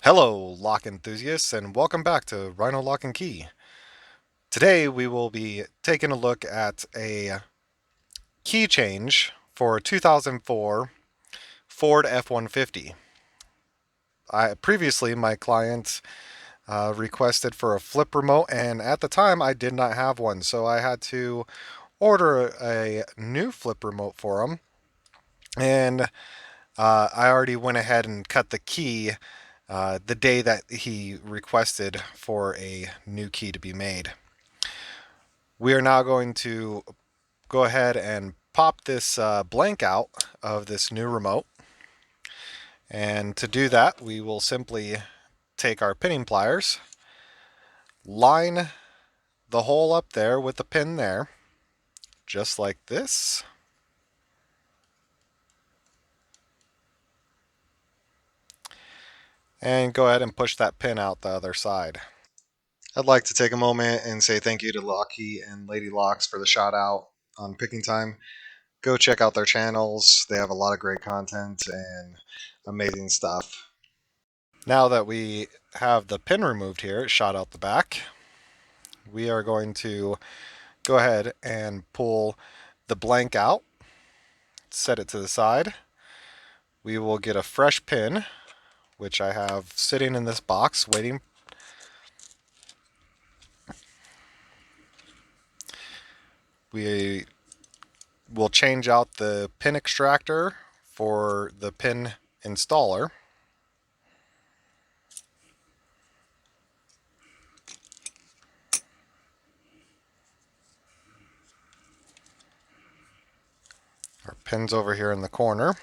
Hello, lock enthusiasts, and welcome back to RiNo Lock Key. Today we will be taking a look at a key change for a 2004 Ford F-150. Previously, my client requested for a flip remote, and at the time I did not have one, so I had to order a new flip remote for him. And I already went ahead and cut the key the day that he requested for a new key to be made. We are now going to go ahead and pop this blank out of this new remote. And to do that, we will simply take our pinning pliers, line the hole up there with the pin there, just like this. And go ahead and push that pin out the other side. I'd like to take a moment and say thank you to Locky and Lady Locks for the shout out on picking time. Go check out their channels. They have a lot of great content and amazing stuff. Now that we have the pin removed here, it shot out the back, we are going to go ahead and pull the blank out, set it to the side. We will get a fresh pin, which I have sitting in this box waiting. We will change out the pin extractor for the pin installer. Our pin's over here in the corner.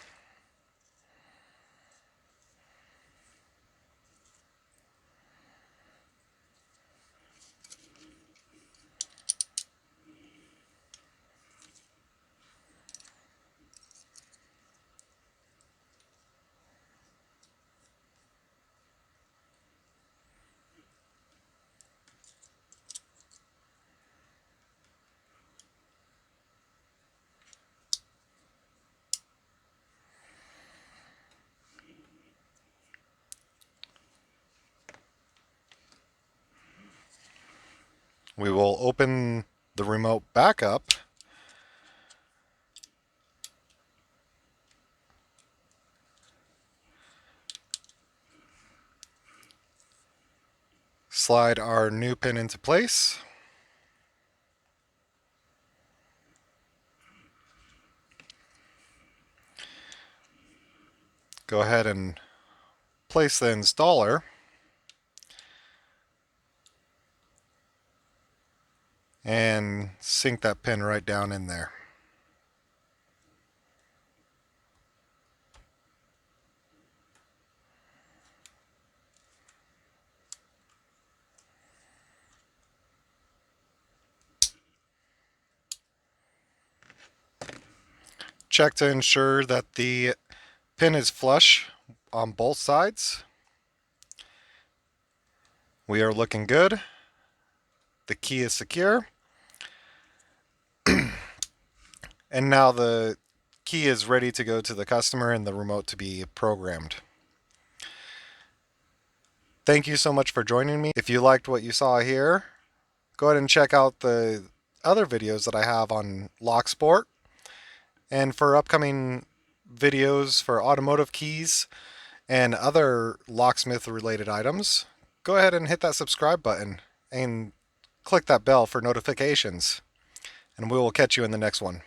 We will open the remote back up. Slide our new pin into place. Go ahead and place the installer. And sink that pin right down in there. Check to ensure that the pin is flush on both sides. We are looking good. The key is secure. And now the key is ready to go to the customer and the remote to be programmed. Thank you so much for joining me. If you liked what you saw here, go ahead and check out the other videos that I have on Locksport. And for upcoming videos for automotive keys and other locksmith related items, go ahead and hit that subscribe button and click that bell for notifications. And we will catch you in the next one.